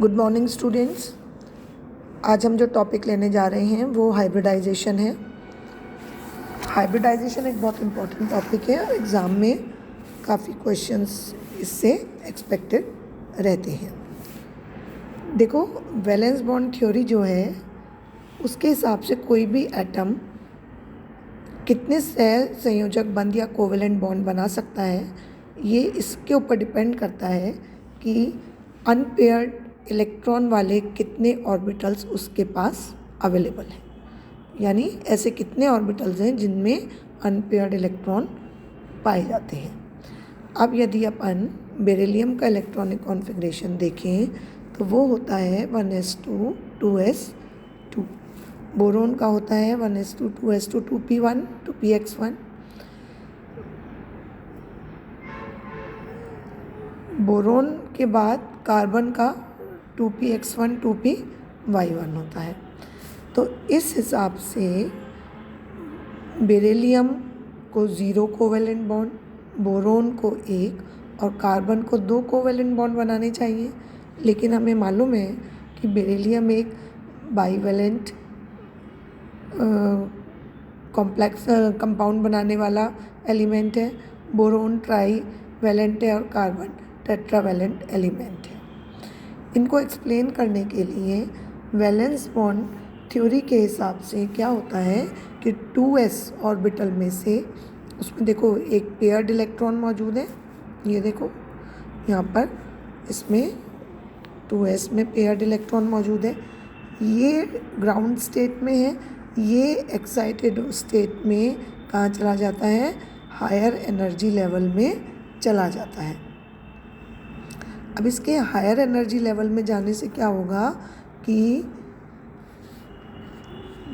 Good morning students. आज हम जो टॉपिक लेने जा रहे हैं वो हाइब्रिडाइजेशन है। हाइब्रिडाइजेशन एक बहुत इम्पोर्टेंट टॉपिक है और एग्ज़ाम में काफ़ी क्वेश्चंस इससे एक्सपेक्टेड रहते हैं। देखो, वैलेंस बॉन्ड थ्योरी जो है उसके हिसाब से कोई भी एटम कितने संयोजक बंध या कोवेलेंट बॉन्ड बना सकता है, ये इसके ऊपर डिपेंड करता है कि अनपेयर्ड इलेक्ट्रॉन वाले कितने ऑर्बिटल्स उसके पास अवेलेबल हैं। यानी ऐसे कितने ऑर्बिटल्स हैं जिनमें अनपेयर्ड इलेक्ट्रॉन पाए जाते हैं। अब यदि अपन बेरिलियम का इलेक्ट्रॉनिक कॉन्फ़िगरेशन देखें तो वो होता है 1s2 2s2। बोरोन का होता है 1s2 2s2 2p1 2px1। Boron के बाद कार्बन का 2px1 2py1 होता है। तो इस हिसाब से बेरिलियम को 0 कोवेलेंट बॉन्ड, बोरोन को 1 और कार्बन को 2 कोवेलेंट बॉन्ड बनाने चाहिए। लेकिन हमें मालूम है कि बेरिलियम एक बाईवेलेंट कॉम्प्लेक्स कंपाउंड बनाने वाला एलिमेंट है, बोरोन ट्राई वैलेंट है और कार्बन टेट्रावैलेंट एलिमेंट है। इनको एक्सप्लेन करने के लिए वैलेंस बॉन्ड थ्योरी के हिसाब से क्या होता है कि 2s ऑर्बिटल में से उसमें देखो एक पेयर्ड इलेक्ट्रॉन मौजूद है। ये देखो यहाँ पर इसमें 2s में पेयर्ड इलेक्ट्रॉन मौजूद है। ये ग्राउंड स्टेट में है, ये एक्साइटेड स्टेट में कहाँ चला जाता है, हायर एनर्जी लेवल में चला जाता है। अब इसके हायर एनर्जी लेवल में जाने से क्या होगा कि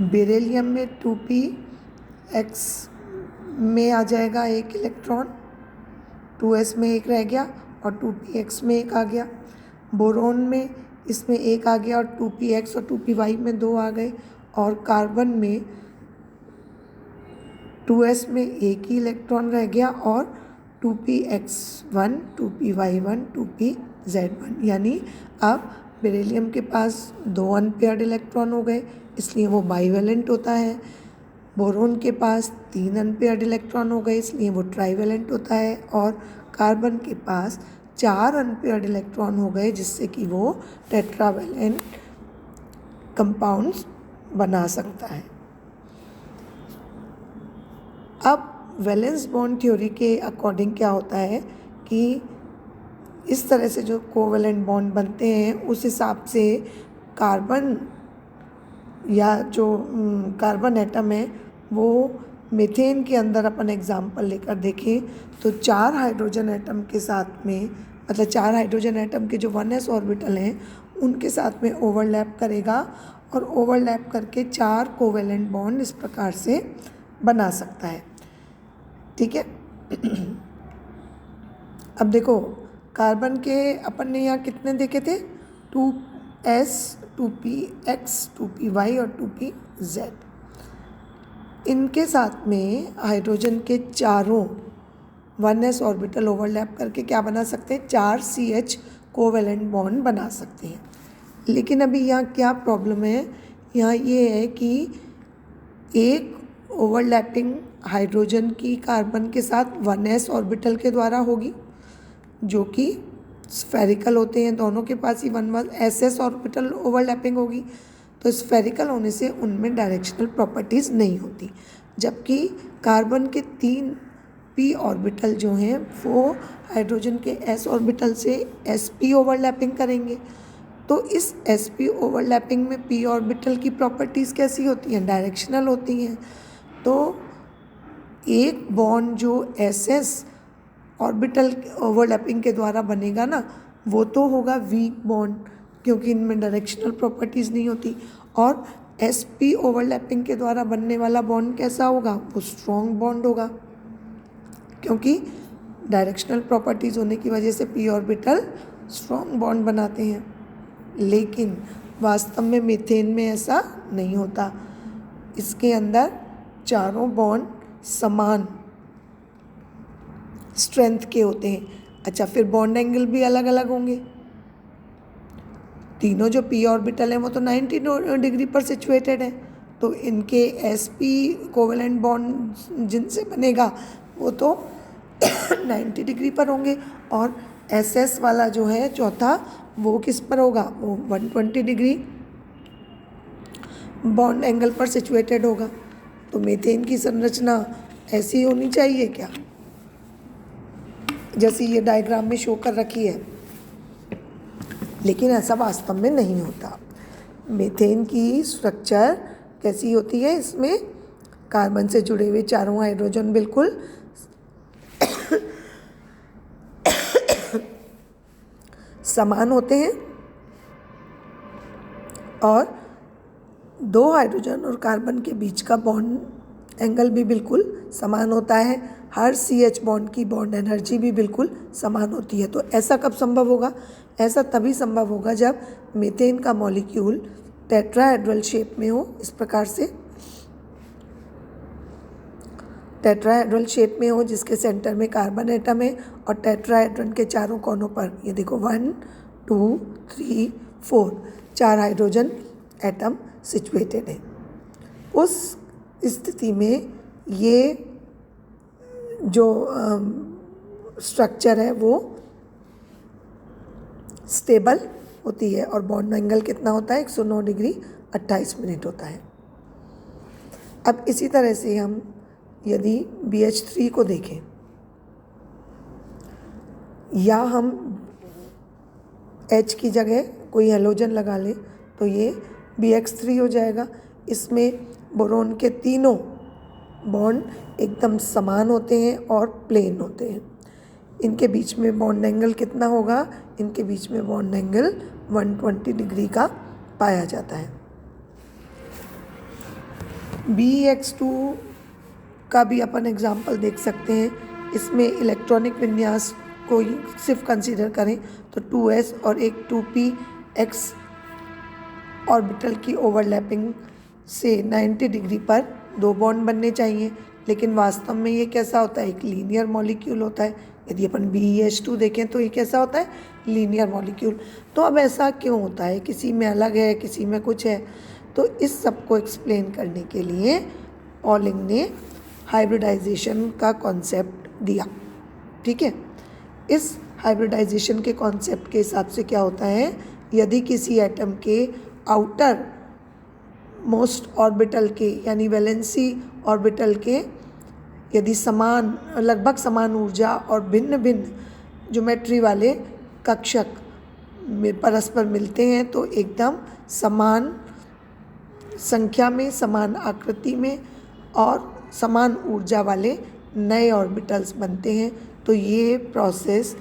बेरिलियम में 2px में आ जाएगा एक इलेक्ट्रॉन, 2s में एक रह गया और 2px में एक आ गया। बोरोन में इसमें एक आ गया और 2px और 2py में 2 आ गए। और कार्बन में 2s में एक ही इलेक्ट्रॉन रह गया और 2px1 2py1 2pz1। यानी अब बेरिलियम के पास 2 अनपेयर्ड इलेक्ट्रॉन हो गए, इसलिए वो बाईवेलेंट होता है। बोरोन के पास 3 अनपेयर्ड इलेक्ट्रॉन हो गए, इसलिए वो ट्राईवेलेंट होता है। और कार्बन के पास 4 अनपेयर्ड इलेक्ट्रॉन हो गए, जिससे कि वो टेट्रावैलेंट कंपाउंड्स बना सकता है। अब वैलेंस बॉन्ड थ्योरी के अकॉर्डिंग क्या होता है कि इस तरह से जो कोवेलेंट बॉन्ड बनते हैं उस हिसाब से कार्बन या जो कार्बन एटम है वो मीथेन के अंदर अपन एग्जाम्पल लेकर देखें तो 4 हाइड्रोजन एटम के साथ में, मतलब 4 हाइड्रोजन एटम के जो 1s ऑर्बिटल हैं उनके साथ में ओवरलैप करेगा और ओवरलैप करके 4 कोवेलेंट बॉन्ड इस प्रकार से बना सकता है। ठीक है। अब देखो, कार्बन के अपन ने यहाँ कितने देखे थे, 2s 2px 2py और 2pz। इनके साथ में हाइड्रोजन के चारों 1s ऑर्बिटल ओवरलैप करके क्या बना सकते हैं, 4CH कोवेलेंट बॉन्ड बना सकते हैं। लेकिन अभी यहाँ क्या प्रॉब्लम है, यहाँ ये है कि एक ओवरलैपिंग हाइड्रोजन की कार्बन के साथ 1s ऑर्बिटल के द्वारा होगी, जो कि स्फेरिकल होते हैं, दोनों के पास ही 1s ऑर्बिटल ओवरलैपिंग होगी। तो स्फेरिकल होने से उनमें डायरेक्शनल प्रॉपर्टीज़ नहीं होती। जबकि कार्बन के 3 p ऑर्बिटल जो हैं वो हाइड्रोजन के s ऑर्बिटल से sp ओवरलैपिंग करेंगे। तो इस sp ओवरलैपिंग में p ऑर्बिटल की प्रॉपर्टीज़ कैसी होती हैं, डायरेक्शनल होती हैं। तो एक बॉन्ड जो ss ऑर्बिटल ओवरलैपिंग के द्वारा बनेगा ना, वो तो होगा वीक बॉन्ड, क्योंकि इनमें डायरेक्शनल प्रॉपर्टीज़ नहीं होती। और sp ओवरलैपिंग के द्वारा बनने वाला बॉन्ड कैसा होगा, वो स्ट्रॉन्ग बॉन्ड होगा, क्योंकि डायरेक्शनल प्रॉपर्टीज़ होने की वजह से p ऑर्बिटल स्ट्रॉन्ग बॉन्ड बनाते हैं। लेकिन वास्तव में मीथेन में ऐसा नहीं होता, इसके अंदर चारों बॉन्ड समान स्ट्रेंथ के होते हैं। अच्छा, फिर बॉन्ड एंगल भी अलग अलग होंगे। तीनों जो p ऑर्बिटल हैं वो तो 90 डिग्री पर सिचुएटेड है, तो इनके sp कोवेलेंट बॉन्ड जिनसे बनेगा वो तो 90 डिग्री पर होंगे, और ss वाला जो है चौथा वो किस पर होगा, वो 120 डिग्री बॉन्ड एंगल पर सिचुएटेड होगा। तो मीथेन की संरचना ऐसी होनी चाहिए क्या, जैसे ये डायग्राम में शो कर रखी है, लेकिन ऐसा वास्तव में नहीं होता। मीथेन की स्ट्रक्चर कैसी होती है, इसमें कार्बन से जुड़े हुए चारों हाइड्रोजन बिल्कुल समान होते हैं, और दो हाइड्रोजन और कार्बन के बीच का बॉन्ड एंगल भी बिल्कुल समान होता है। हर CH बॉन्ड की बॉन्ड एनर्जी भी बिल्कुल समान होती है। तो ऐसा कब संभव होगा, ऐसा तभी संभव होगा जब मीथेन का मॉलिक्यूल टेट्राहेड्रल शेप में हो, इस प्रकार से टेट्राहेड्रल शेप में हो, जिसके सेंटर में कार्बन एटम है और टेट्राहेड्रन के चारों कोनों पर ये देखो 1 2 3 4 4 हाइड्रोजन एटम सिचुएटेड है। उस स्थिति में ये जो स्ट्रक्चर है वो स्टेबल होती है, और बॉन्ड एंगल कितना होता है, 109 डिग्री 28 मिनट होता है। अब इसी तरह से हम यदि BH3 को देखें, या हम H की जगह कोई हैलोजन लगा लें, तो ये BX3 हो जाएगा। इसमें बोरोन के तीनों बॉन्ड एकदम समान होते हैं और प्लेन होते हैं। इनके बीच में बॉन्ड एंगल कितना होगा, इनके बीच में बॉन्ड एंगल 120 डिग्री का पाया जाता है। BX2 का भी अपन एग्जाम्पल देख सकते हैं। इसमें इलेक्ट्रॉनिक विन्यास को सिर्फ कंसीडर करें तो 2s और एक 2px ऑर्बिटल की ओवरलैपिंग से 90 डिग्री पर दो बॉन्ड बनने चाहिए, लेकिन वास्तव में ये कैसा होता है, एक लीनियर मॉलिक्यूल होता है। यदि अपन BH2 देखें तो ये कैसा होता है, लीनियर मॉलिक्यूल। तो अब ऐसा क्यों होता है, किसी में अलग है, किसी में कुछ है। तो इस सब को एक्सप्लेन करने के लिए पॉलिंग ने हाइब्रिडाइजेशन का कॉन्सेप्ट दिया। ठीक है, इस हाइब्रिडाइजेशन के कॉन्सेप्ट के हिसाब से क्या होता है, यदि किसी एटम के आउटर मोस्ट ऑर्बिटल के यानी वैलेंसी ऑर्बिटल के यदि समान लगभग समान ऊर्जा और भिन्न भिन्न ज्योमेट्री वाले कक्षक में परस्पर मिलते हैं तो एकदम समान संख्या में, समान आकृति में और समान ऊर्जा वाले नए ऑर्बिटल्स बनते हैं। तो ये प्रोसेस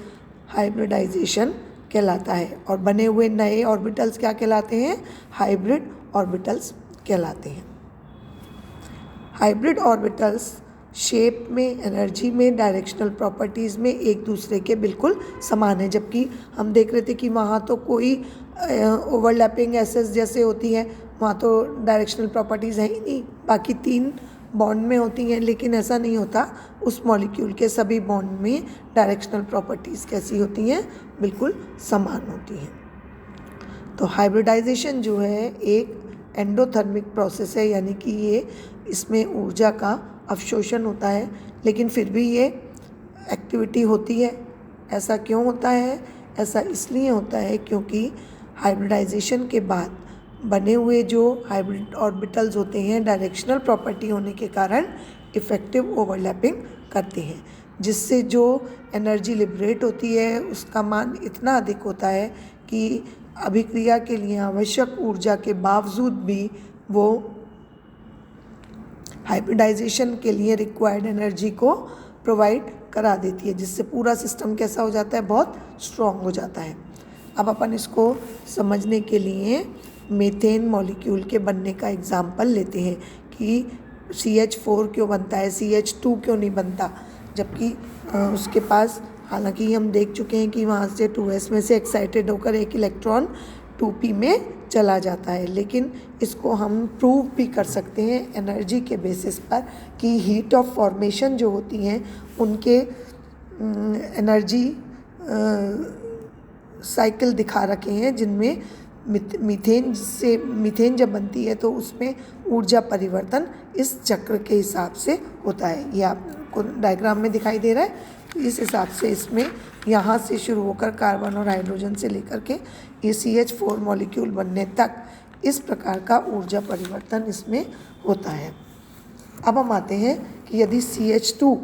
हाइब्रिडाइजेशन कहलाता है, और बने हुए नए ऑर्बिटल्स क्या कहलाते हैं, हाइब्रिड ऑर्बिटल्स कहलाते हैं। हाइब्रिड ऑर्बिटल्स शेप में, एनर्जी में, डायरेक्शनल प्रॉपर्टीज़ में एक दूसरे के बिल्कुल समान है, जबकि हम देख रहे थे कि वहाँ तो कोई ओवरलैपिंग एसेस जैसे होती है, वहाँ तो डायरेक्शनल प्रॉपर्टीज़ है ही नहीं, बाकी तीन बॉन्ड में होती हैं, लेकिन ऐसा नहीं होता। उस मॉलिक्यूल के सभी बॉन्ड में डायरेक्शनल प्रॉपर्टीज़ कैसी होती हैं, बिल्कुल समान होती हैं। तो हाइब्रिडाइजेशन जो है एक एंडोथर्मिक प्रोसेस है, यानी कि ये इसमें ऊर्जा का अवशोषण होता है, लेकिन फिर भी ये एक्टिविटी होती है। ऐसा क्यों होता है, ऐसा इसलिए होता है क्योंकि हाइब्रिडाइजेशन के बाद बने हुए जो हाइब्रिड ऑर्बिटल्स होते हैं डायरेक्शनल प्रॉपर्टी होने के कारण इफ़ेक्टिव ओवरलैपिंग करते हैं, जिससे जो एनर्जी लिबरेट होती है उसका मान इतना अधिक होता है कि अभिक्रिया के लिए आवश्यक ऊर्जा के बावजूद भी वो हाइब्रिडाइजेशन के लिए रिक्वायर्ड एनर्जी को प्रोवाइड करा देती है, जिससे पूरा सिस्टम कैसा हो जाता है, बहुत स्ट्रॉन्ग हो जाता है। अब अपन इसको समझने के लिए मीथेन मॉलिक्यूल के बनने का एग्जाम्पल लेते हैं कि CH4 क्यों बनता है, CH2 क्यों नहीं बनता, जबकि उसके पास, हालांकि हम देख चुके हैं कि वहाँ से 2s में से एक्साइटेड होकर एक इलेक्ट्रॉन 2p में चला जाता है, लेकिन इसको हम प्रूव भी कर सकते हैं एनर्जी के बेसिस पर कि हीट ऑफ फॉर्मेशन जो होती हैं उनके एनर्जी साइकिल दिखा रखे हैं, जिनमें मीथेन जब बनती है तो उसमें ऊर्जा परिवर्तन इस चक्र के हिसाब से होता है। ये आपको डायग्राम में दिखाई दे रहा है। इस हिसाब से इसमें यहाँ से शुरू होकर कार्बन और हाइड्रोजन से लेकर के ये CH4 मॉलिक्यूल बनने तक इस प्रकार का ऊर्जा परिवर्तन इसमें होता है। अब हम आते हैं कि यदि CH2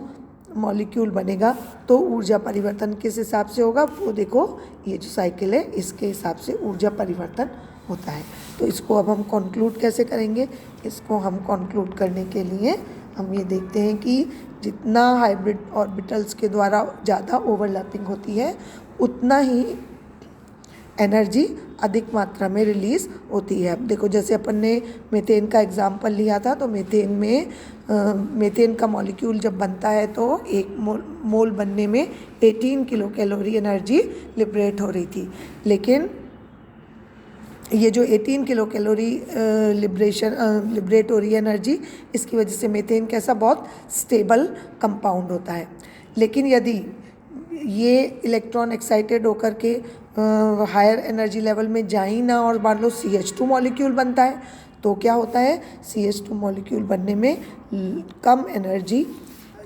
मॉलिक्यूल बनेगा तो ऊर्जा परिवर्तन किस हिसाब से होगा, वो देखो ये जो साइकिल है इसके हिसाब से ऊर्जा परिवर्तन होता है। तो इसको अब हम कंक्लूड कैसे करेंगे, इसको हम कंक्लूड करने के लिए हम ये देखते हैं कि जितना हाइब्रिड ऑर्बिटल्स के द्वारा ज़्यादा ओवरलैपिंग होती है उतना ही एनर्जी अधिक मात्रा में रिलीज़ होती है। अब देखो जैसे अपन ने मीथेन का एग्जाम्पल लिया था, तो मीथेन का मॉलिक्यूल जब बनता है तो एक मोल बनने में 18 किलो कैलोरी एनर्जी लिबरेट हो रही थी। लेकिन ये जो 18 किलो कैलोरी लिबरेट हो रही है एनर्जी, इसकी वजह से मीथेन कैसा बहुत स्टेबल कंपाउंड होता है। लेकिन यदि ये इलेक्ट्रॉन एक्साइटेड होकर के हायर एनर्जी लेवल में जा ही ना और मान लो CH2 मॉलिक्यूल बनता है तो क्या होता है, CH2 मॉलिक्यूल बनने में कम एनर्जी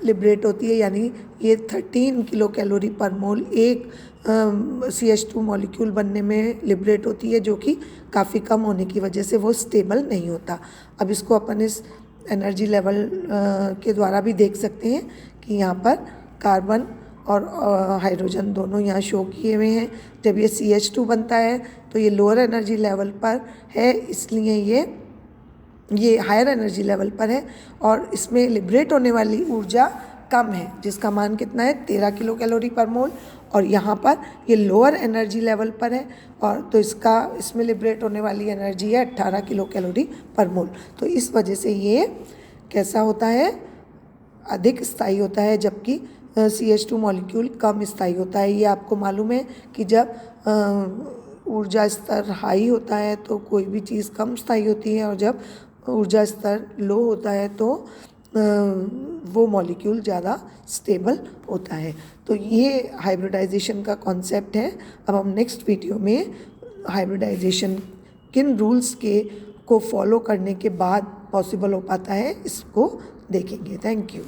लिबरेट होती है, यानी ये 13 किलो कैलोरी पर मोल एक CH2 मॉलिक्यूल बनने में लिबरेट होती है, जो कि काफ़ी कम होने की वजह से वो स्टेबल नहीं होता। अब इसको अपन इस एनर्जी लेवल के द्वारा भी देख सकते हैं कि यहाँ पर कार्बन और हाइड्रोजन दोनों यहाँ शो किए हुए हैं। जब ये CH2 बनता है तो ये लोअर एनर्जी लेवल पर है, इसलिए ये हायर एनर्जी लेवल पर है और इसमें लिबरेट होने वाली ऊर्जा कम है, जिसका मान कितना है 13 किलो कैलोरी पर मोल, और यहाँ पर ये लोअर एनर्जी लेवल पर है और तो इसमें लिबरेट होने वाली एनर्जी है 18 किलो कैलोरी पर मोल। तो इस वजह से ये कैसा होता है, अधिक स्थायी होता है, जबकि CH2 मॉलिक्यूल कम स्थायी होता है। ये आपको मालूम है कि जब ऊर्जा स्तर हाई होता है तो कोई भी चीज़ कम स्थायी होती है और जब ऊर्जा स्तर लो होता है तो वो मॉलिक्यूल ज़्यादा स्टेबल होता है। तो ये हाइब्रिडाइजेशन का कॉन्सेप्ट है। अब हम नेक्स्ट वीडियो में हाइब्रिडाइजेशन किन रूल्स को फॉलो करने के बाद पॉसिबल हो पाता है इसको देखेंगे। Thank you.